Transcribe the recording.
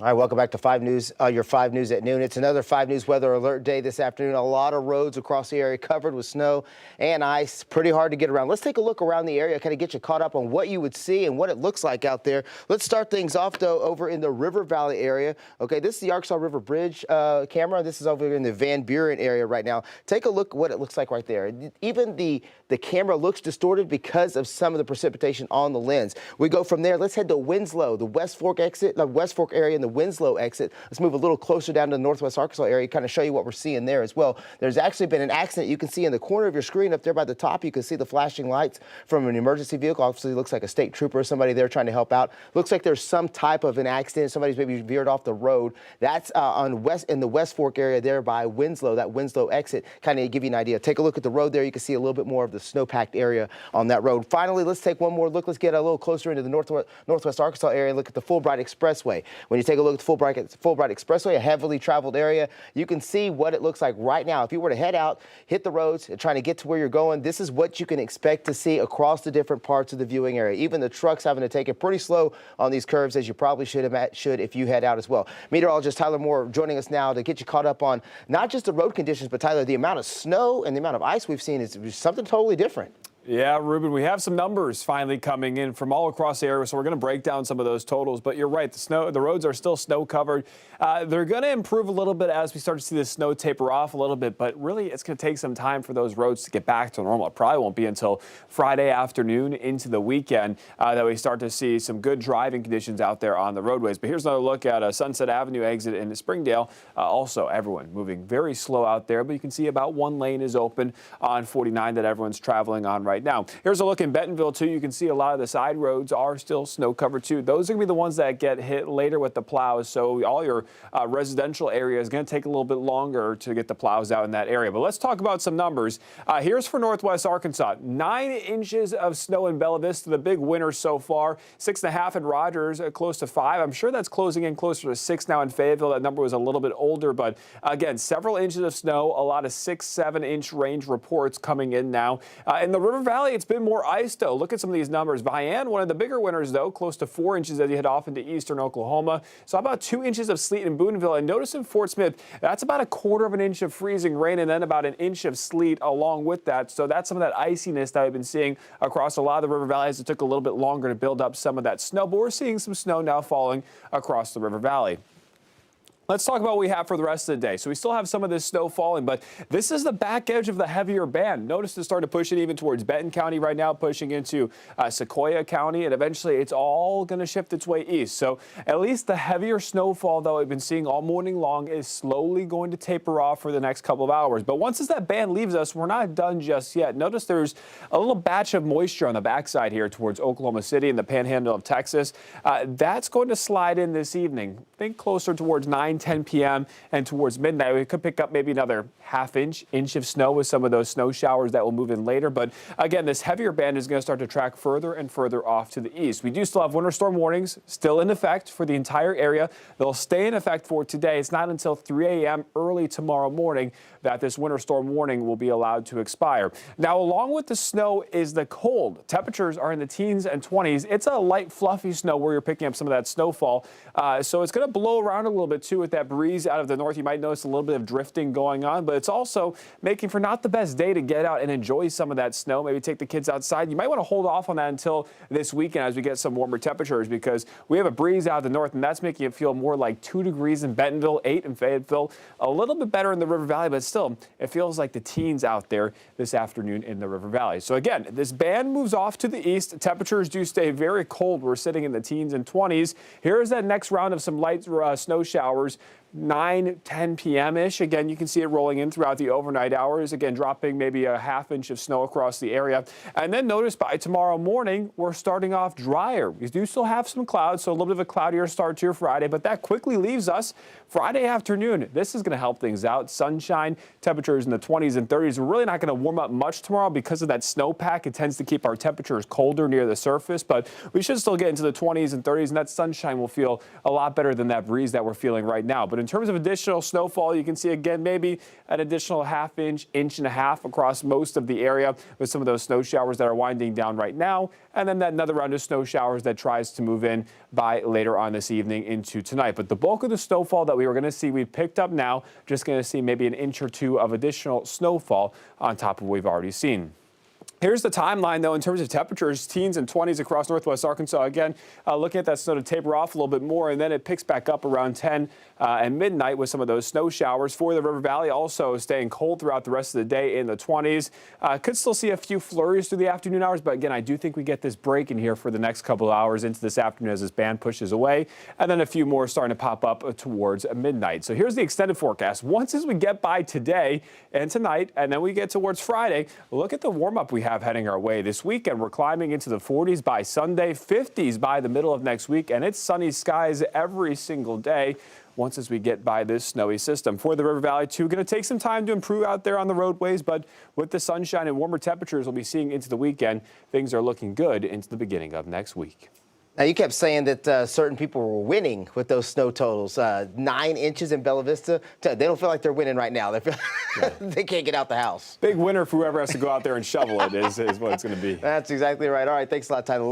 All right, welcome back to 5 News, your 5 News at noon. It's another 5 News weather alert day this afternoon. A lot of roads across the area covered with snow and ice. Pretty hard to get around. Let's take a look around the area, kind of get you caught up on what you would see and what it looks like out there. Let's start things off, though, over in the River Valley area. Okay, this is the Arkansas River Bridge camera. This is over in the Van Buren area right now. Take a look at what it looks like right there. Even the camera looks distorted because of some of the precipitation on the lens. We go from there. Let's head to Winslow, the West Fork exit, the West Fork area and the Winslow exit. Let's move a little closer down to the Northwest Arkansas area, kind of show you what we're seeing there as well. There's actually been an accident. You can see in the corner of your screen up there by the top, you can see the flashing lights from an emergency vehicle. Obviously, looks like a state trooper or somebody there trying to help out. Looks like there's some type of an accident. Somebody's maybe veered off the road. That's in the West Fork area there by Winslow, that Winslow exit. Kind of give you an idea. Take a look at the road there. You can see a little bit more of the snow-packed area on that road. Finally, let's take one more look. Let's get a little closer into the Northwest Arkansas area and look at the Fulbright Expressway. When you take a look at the Fulbright Expressway, a heavily traveled area, you can see what it looks like right now. If you were to head out, hit the roads, and trying to get to where you're going, this is what you can expect to see across the different parts of the viewing area. Even the trucks having to take it pretty slow on these curves, as you probably should if you head out as well. Meteorologist Tyler Moore joining us now to get you caught up on not just the road conditions, but Tyler, the amount of snow and the amount of ice we've seen is something totally different. Yeah, Ruben, we have some numbers finally coming in from all across the area, so we're going to break down some of those totals. But you're right, the roads are still snow covered. They're going to improve a little bit as we start to see the snow taper off a little bit, but really it's going to take some time for those roads to get back to normal. It probably won't be until Friday afternoon into the weekend that we start to see some good driving conditions out there on the roadways. But here's another look at Sunset Avenue exit in Springdale. Also, everyone moving very slow out there, but you can see about one lane is open on 49 that everyone's traveling on right now. Here's a look in Bentonville, too. You can see a lot of the side roads are still snow covered, too. Those are going to be the ones that get hit later with the plows. So all your residential area is going to take a little bit longer to get the plows out in that area. But let's talk about some numbers. Here's for Northwest Arkansas. 9 inches of snow in Bella Vista, the big winner so far. 6.5 in Rogers, close to 5. I'm sure that's closing in closer to 6 now in Fayetteville. That number was a little bit older, but again, several inches of snow, a lot of 6-7 inch range reports coming in now. In the River Valley, it's been more ice, though. Look at some of these numbers. Vian, one of the bigger winners, though, close to 4 inches as you head off into eastern Oklahoma. So about 2 inches of sleet in Boonville. And notice in Fort Smith, that's about a 1/4 of an inch of freezing rain and then about an inch of sleet along with that. So that's some of that iciness that we've been seeing across a lot of the river valleys. It took a little bit longer to build up some of that snow, but we're seeing some snow now falling across the river valley. Let's talk about what we have for the rest of the day. So we still have some of this snow falling, but this is the back edge of the heavier band. Notice it's starting to push it even towards Benton County right now, pushing into Sequoia County, and eventually it's all going to shift its way east. So at least the heavier snowfall that we've been seeing all morning long is slowly going to taper off for the next couple of hours. But once that band leaves us, we're not done just yet. Notice there's a little batch of moisture on the backside here towards Oklahoma City and the panhandle of Texas. That's going to slide in this evening. Think closer towards 9-10 p.m. and towards midnight. We could pick up maybe another inch of snow with some of those snow showers that will move in later. But again, this heavier band is going to start to track further and further off to the east. We do still have winter storm warnings still in effect for the entire area. They'll stay in effect for today. It's not until 3 a.m. early tomorrow morning that this winter storm warning will be allowed to expire. Now, along with the snow is the cold. Temperatures are in the teens and 20s. It's a light, fluffy snow where you're picking up some of that snowfall. So it's going to blow around a little bit, too, with that breeze out of the north. You might notice a little bit of drifting going on, but it's also making for not the best day to get out and enjoy some of that snow. Maybe take the kids outside. You might want to hold off on that until this weekend as we get some warmer temperatures, because we have a breeze out of the north, and that's making it feel more like 2 degrees in Bentonville, 8 in Fayetteville, a little bit better in the River Valley, but still, it feels like the teens out there this afternoon in the River Valley. So again, this band moves off to the east. Temperatures do stay very cold. We're sitting in the teens and 20s. Here's that next round of some light snow showers. 9-10 p.m.-ish. Again, you can see it rolling in throughout the overnight hours. Again, dropping maybe a ½ inch of snow across the area. And then notice by tomorrow morning, we're starting off drier. We do still have some clouds, so a little bit of a cloudier start to your Friday, but that quickly leaves us Friday afternoon. This is going to help things out. Sunshine, temperatures in the 20s and 30s. We're really not going to warm up much tomorrow because of that snowpack. It tends to keep our temperatures colder near the surface, but we should still get into the 20s and 30s, and that sunshine will feel a lot better than that breeze that we're feeling right now. But In terms of additional snowfall, you can see again maybe an additional ½ inch, inch and a half across most of the area with some of those snow showers that are winding down right now. And then another round of snow showers that tries to move in by later on this evening into tonight. But the bulk of the snowfall that we were going to see, we picked up now. Just going to see maybe an inch or two of additional snowfall on top of what we've already seen. Here's the timeline, though, in terms of temperatures, teens and 20s across northwest Arkansas. Again, looking at that snow to taper off a little bit more, and then it picks back up around 10 and midnight with some of those snow showers. For the River Valley, also staying cold throughout the rest of the day in the 20s. Could still see a few flurries through the afternoon hours, but again, I do think we get this break in here for the next couple of hours into this afternoon as this band pushes away, and then a few more starting to pop up towards midnight. So here's the extended forecast. Once as we get by today and tonight, and then we get towards Friday, look at the warm-up we have heading our way. This weekend, we're climbing into the 40s by Sunday, 50s by the middle of next week, and it's sunny skies every single day once as we get by this snowy system. For the River Valley, too, going to take some time to improve out there on the roadways, but with the sunshine and warmer temperatures we'll be seeing into the weekend, things are looking good into the beginning of next week. Now, you kept saying that certain people were winning with those snow totals. 9 inches in Bella Vista. They don't feel like they're winning right now. They feel they can't get out the house. Big winner for whoever has to go out there and shovel it is what it's going to be. That's exactly right. All right, thanks a lot, Tyler.